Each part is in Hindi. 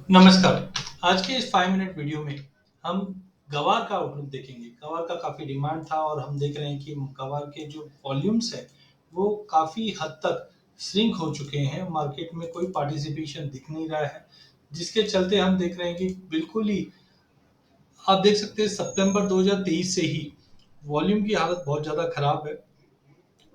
नमस्कार। आज के इस 5 मिनट वीडियो में हम गवार का आउटलुक देखेंगे। गवार का काफ़ी डिमांड था और हम देख रहे हैं कि गवार के जो वॉल्यूम्स हैं, वो काफ़ी हद तक श्रिंक हो चुके हैं। मार्केट में कोई पार्टिसिपेशन दिख नहीं रहा है, जिसके चलते हम देख रहे हैं कि बिल्कुल ही आप देख सकते हैं सितंबर 2023 से ही वॉल्यूम की हालत बहुत ज़्यादा खराब है।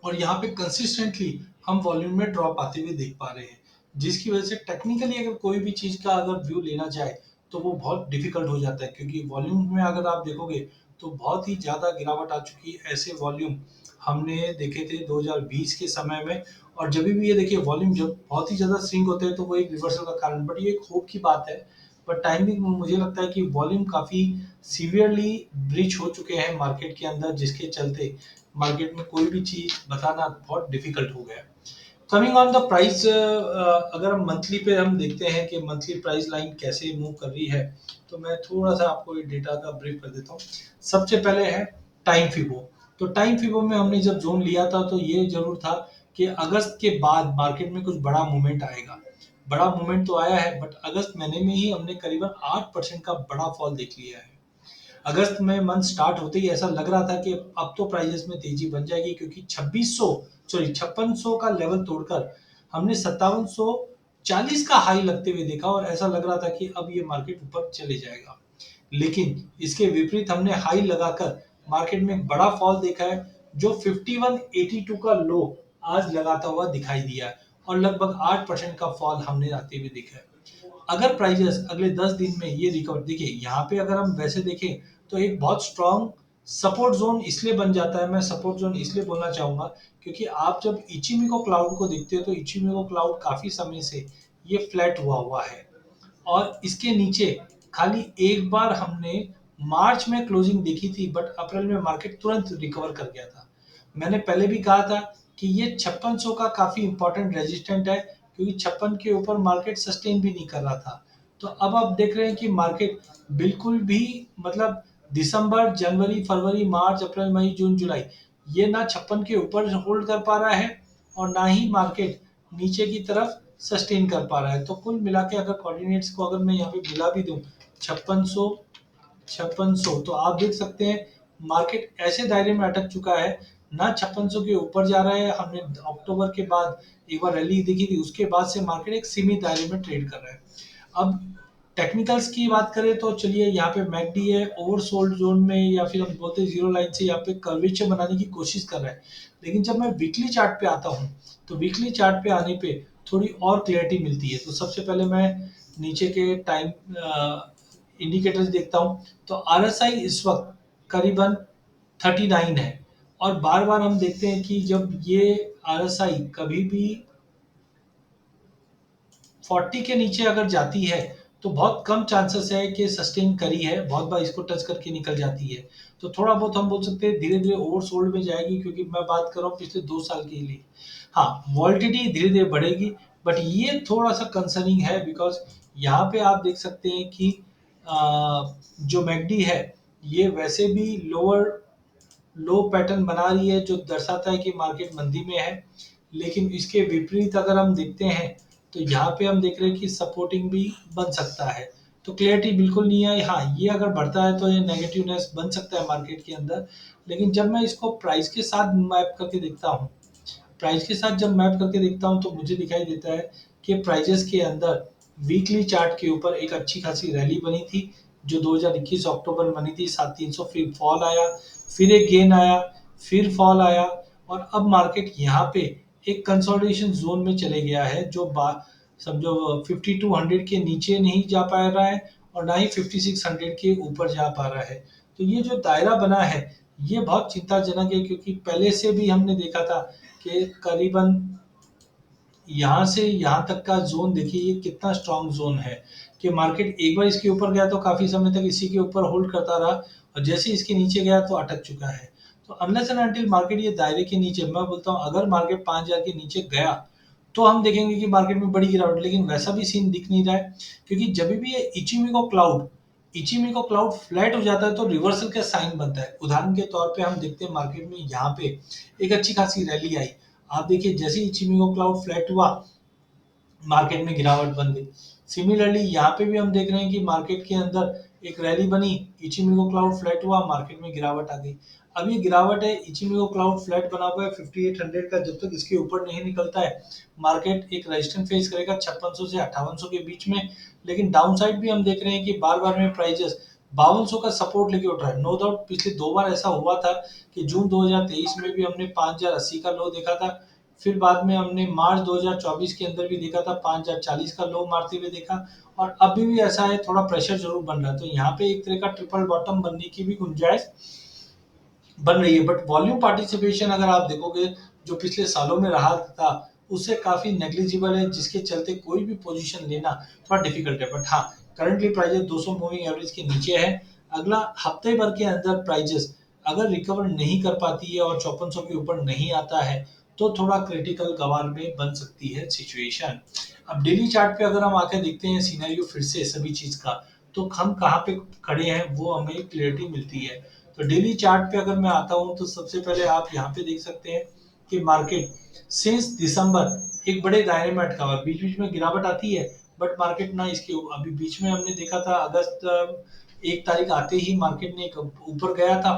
और यहाँ पे कंसिस्टेंटली हम वॉल्यूम में ड्रॉप आते हुए देख पा रहे हैं, जिसकी वजह से टेक्निकली अगर कोई भी चीज़ का अगर व्यू लेना जाए तो वो बहुत डिफिकल्ट हो जाता है, क्योंकि वॉल्यूम में अगर आप देखोगे तो बहुत ही ज़्यादा गिरावट आ चुकी है। ऐसे वॉल्यूम हमने देखे थे 2020 के समय में। और जब भी ये देखिए वॉल्यूम जब बहुत ही ज़्यादा स्विंग होते हैं तो वो एक रिवर्सल का कारण, बट ये एक होप की बात है। बट टाइमिंग मुझे लगता है कि वॉल्यूम काफ़ी सीवियरली ब्रीच हो चुके हैं मार्केट के अंदर, जिसके चलते मार्केट में कोई भी चीज़ बताना बहुत डिफिकल्ट हो गया है। कमिंग ऑन द प्राइस, अगर हम मंथली पे हम देखते हैं कि मंथली प्राइस लाइन कैसे मूव कर रही है, तो मैं थोड़ा सा आपको ये डेटा का ब्रीफ कर देता हूँ। सबसे पहले है टाइम फिबो। तो टाइम फिबो में हमने जब जोन लिया था तो ये जरूर था कि अगस्त के बाद मार्केट में कुछ बड़ा मूवमेंट आएगा। बड़ा मूवमेंट तो आया है, बट अगस्त महीने में ही हमने करीबन 8% का बड़ा फॉल देख लिया है। अगस्त में मंथ स्टार्ट होते ही ऐसा लग रहा था कि अब तो प्राइजेस में तेजी बन जाएगी, क्योंकि 5600 का लेवल तोड़कर हमने 5740 का हाई लगते हुए देखा और ऐसा लग रहा था कि अब ये मार्केट ऊपर चले जाएगा। लेकिन इसके विपरीत हमने हाई लगाकर मार्केट में एक बड़ा फॉल देखा है, जो 5182 का लो आज लगाता हुआ दिखाई दिया है। और लगभग 8% का फॉल हमने आते हुए देखा है। अगर प्राइजेस अगले 10 दिन में ये रिकवर, देखिए यहाँ पे अगर हम वैसे देखें तो एक बहुत स्ट्रॉन्ग सपोर्ट जोन इसलिए बन जाता है। मैं सपोर्ट जोन इसलिए बोलना चाहूंगा क्योंकि आप जब इचिमिको क्लाउड को देखते हो तो इचिमिको क्लाउड काफी समय से ये फ्लैट हुआ हुआ है। और इसके नीचे खाली एक बार हमने मार्च में क्लोजिंग देखी थी, बट अप्रैल में मार्केट तुरंत रिकवर कर गया था। मैंने पहले भी कहा था कि ये 5600 का काफी इंपॉर्टेंट रेजिस्टेंट है, क्योंकि 56 के ऊपर मार्केट सस्टेन भी नहीं कर रहा था। तो अब आप देख रहे हैं कि मार्केट बिल्कुल भी, मतलब दिसंबर, जनवरी, फरवरी, मार्च, अप्रैल, मई, जून, जुलाई, ये ना 56 के ऊपर होल्ड कर पा रहा है और ना ही मार्केट नीचे की तरफ सस्टेन कर पा रहा है। तो कुल मिला के अगर कोऑर्डिनेट्स को अगर मैं यहाँ पे मिला भी दूं, 5600, 5600, तो आप देख सकते हैं मार्केट ऐसे दायरे में अटक चुका है। ना 5600 के ऊपर जा रहा है। हमने अक्टूबर के बाद एक बार रैली देखी थी, उसके बाद से मार्केट एक सीमित दायरे में ट्रेड कर रहा है। अब टेक्निकल्स की बात करें तो चलिए, यहाँ पे मैकडी है ओवरसोल्ड जोन में, या फिर हम बोलते हैं जीरो लाइन से यहाँ पे कर्वेचर बनाने की कोशिश कर रहा है। लेकिन जब मैं वीकली चार्ट पे आता हूँ तो वीकली चार्ट पे आने पे थोड़ी और क्लैरिटी मिलती है। तो सबसे पहले मैं नीचे के टाइम इंडिकेटर्स देखता हूँ, तो आरएसआई इस वक्त करीबन 39 है। और बार बार हम देखते हैं कि जब ये आरएसआई कभी भी 40 के नीचे अगर जाती है तो बहुत कम चांसेस है कि सस्टेन करी है, बहुत बार इसको टच करके निकल जाती है। तो थोड़ा बहुत हम बोल सकते हैं धीरे धीरे ओवरसोल्ड में जाएगी, क्योंकि मैं बात कर रहा हूँ पिछले 2 साल के लिए। हाँ, वॉलिटिलिटी धीरे धीरे बढ़ेगी, बट ये थोड़ा सा कंसर्निंग है, बिकॉज यहाँ पे आप देख सकते हैं कि जो मैकडी है ये वैसे भी लोअर लो पैटर्न बना रही है, जो दर्शाता है कि मार्केट मंदी में है। लेकिन इसके विपरीत अगर हम देखते हैं तो यहाँ पे हम देख रहे हैं कि सपोर्टिंग भी बन सकता है। तो क्लियरिटी बिल्कुल नहीं है। हाँ, ये अगर बढ़ता है तो ये नेगेटिवनेस बन सकता है मार्केट के अंदर। लेकिन जब मैं इसको प्राइस के साथ मैप करके देखता हूँ, प्राइस के साथ जब मैप करके देखता हूँ तो मुझे दिखाई देता है कि प्राइजेस के अंदर वीकली चार्ट के ऊपर एक अच्छी खासी रैली बनी थी, जो 2021 अक्टूबर में बनी थी। 7,300 फिर फॉल आया, फिर एक गेन आया, फिर फॉल आया, और अब मार्केट यहाँ पे एक कंसोलिडेशन जोन में चले गया है, जो समझो 5200 के नीचे नहीं जा पा रहा है और ना ही 5600 के ऊपर जा पा रहा है। तो ये जो दायरा बना है ये बहुत चिंताजनक है, क्योंकि पहले से भी हमने देखा था कि करीबन यहाँ से यहाँ तक का जोन देखिए ये कितना स्ट्रॉन्ग जोन है, कि मार्केट एक बार इसके ऊपर गया तो काफी समय तक इसी के ऊपर होल्ड करता रहा, और जैसे ही इसके नीचे गया तो अटक चुका है। तो अनलेस एंड अनटिल मार्केट ये दायरे के नीचे, मैं बोलता हूँ अगर मार्केट 5000 के नीचे गया तो हम देखेंगे कि मार्केट में बड़ी गिरावट। लेकिन वैसा भी सीन दिख नहीं रहा है, क्योंकि जब भी ये इचिमिको क्लाउड फ्लैट हो जाता है तो रिवर्सल का साइन बनता है। उदाहरण के तौर पे हम देखते हैं मार्केट में यहाँ पे एक अच्छी खासी रैली आई। आप देखिए जैसे ही इचिमिको क्लाउड फ्लैट हुआ, मार्केट में गिरावट बन गई। सिमिलरली यहाँ पे भी हम देख रहे हैं कि मार्केट के अंदर एक रैली बनी, इचिमिको क्लाउड फ्लैट हुआ, मार्केट में गिरावट आ गई। अब ये गिरावट है, इचिमिको क्लाउड फ्लैट बना हुआ है 5800 का, जब तक इसके ऊपर नहीं निकलता है मार्केट एक रेजिस्टेंस फेस करेगा 5600 से 5800 के बीच में। लेकिन डाउन साइड भी हम देख रहे हैं कि बार बार में प्राइजेस 5200 का सपोर्ट लेके उठ रहा है। नो डाउट पिछले 2 बार ऐसा हुआ था कि जून 2023 में भी हमने 5080 का लो देखा था, फिर बाद में हमने मार्च 2024 के अंदर भी देखा था 5040 का लो मारते हुए देखा, और अभी भी ऐसा है, थोड़ा प्रेशर जरूर बन रहा है। तो यहाँ पे एक तरह का ट्रिपल बॉटम बनने की भी गुंजाइश बन रही है। बट वॉल्यूम पार्टिसिपेशन अगर आप देखोगे जो पिछले सालों में रहा था उससे काफी नेग्लिजिबल है, जिसके चलते कोई भी पोजीशन लेना थोड़ा डिफिकल्ट है। बट हाँ, करंटली प्राइजेस 200 मूविंग एवरेज के नीचे है। अगला हफ्ते भर के अंदर प्राइजेस अगर रिकवर नहीं कर पाती है और 5400 के ऊपर नहीं आता है तो थोड़ा क्रिटिकल गवार में बन सकती है सिचुएशन। अब डेली चार्ट पे अगर हम आके देखते हैं सिनेरियो फिर से सभी चीज का, तो हम कहाँ पे खड़े हैं वो हमें क्लियरिटी मिलती है। तो डेली चार्ट पे अगर मैं आता हूँ तो सबसे पहले आप यहाँ पे देख सकते हैं कि मार्केट सिंस दिसंबर एक बड़े दायरे में अटका हुआ है। बीच बीच में गिरावट आती है बट मार्केट ना इसके अभी बीच में हमने देखा था अगस्त 1 तारीख आते ही मार्केट ने एक ऊपर गया था,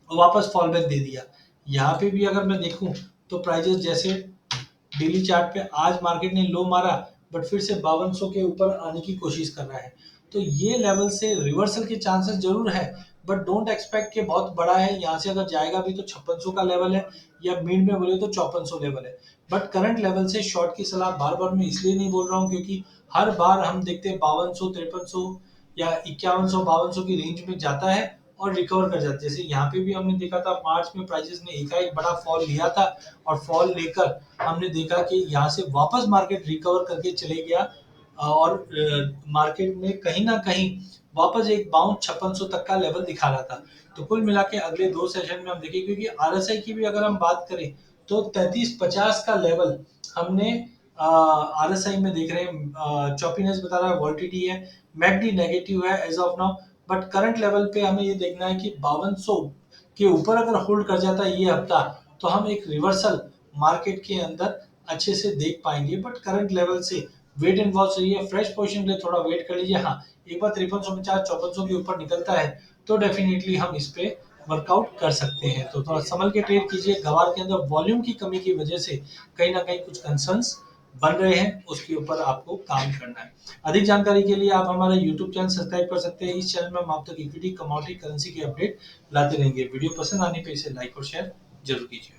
वापस फॉल बैक दे दिया। यहाँ पे भी अगर मैं देखूं तो प्राइजेस जैसे डेली चार्ट पे आज मार्केट ने लो मारा बट फिर से 5200 के ऊपर आने की कोशिश कर रहा है। तो ये लेवल से रिवर्सल के चांसेस जरूर है, बट डोंट एक्सपेक्ट कि बहुत बड़ा है। यहाँ से अगर जाएगा भी तो 5600 का लेवल है, या मिड में बोले तो 5400 लेवल है। बट करंट लेवल से शॉर्ट की सलाह बार बार मैं इसलिए नहीं बोल रहा हूँ क्योंकि हर बार हम देखते हैं 5200 5300 या 5100 5200 की रेंज में जाता है और रिकवर कर जाता है। जैसे यहाँ पे भी हमने देखा था मार्च में प्राइसेस ने एकाएक बड़ा फॉल लिया था, और फॉल लेकर हमने देखा कि यहाँ से वापस मार्केट रिकवर करके चले गया, और मार्केट में कहीं ना कहीं वापस एक बाउंस 5600 तक का लेवल दिखा रहा था। तो कुल मिला के अगले 2 सेशन में हम देखें, क्योंकि आरएसआई की भी अगर हम बात करें तो 3350 का लेवल हमने आरएसआई में देख रहे हैं। चॉपीनेस बता रहा है, वॉलिटिलिटी है, मैकडी नेगेटिव है as of now. But current level पे हमें ये देखना है कि 5200 के ऊपर अगर होल्ड कर जाता है ये हफ्ता तो हम एक रिवर्सल मार्केट के अंदर अच्छे से देख पाएंगे। बट करंट लेवल से वेट एंड वॉच रही है, फ्रेश पोजीशन के लिए थोड़ा वेट कर लीजिए। हाँ, एक बार 5350 5400 के ऊपर निकलता है तो डेफिनेटली हम इस पे वर्कआउट कर सकते हैं। तो थोड़ा संभल के ट्रेड कीजिए। गवार के अंदर वॉल्यूम की कमी की वजह से कहीं ना कहीं कुछ कंसर्न्स बन रहे हैं, उसके ऊपर आपको काम करना है। अधिक जानकारी के लिए आप हमारा यूट्यूब चैनल सब्सक्राइब कर सकते हैं। इस चैनल में हम आप तक इक्विटी कमोडिटी करेंसी के अपडेट लाते रहेंगे। वीडियो पसंद आने पे इसे लाइक और शेयर जरूर कीजिए।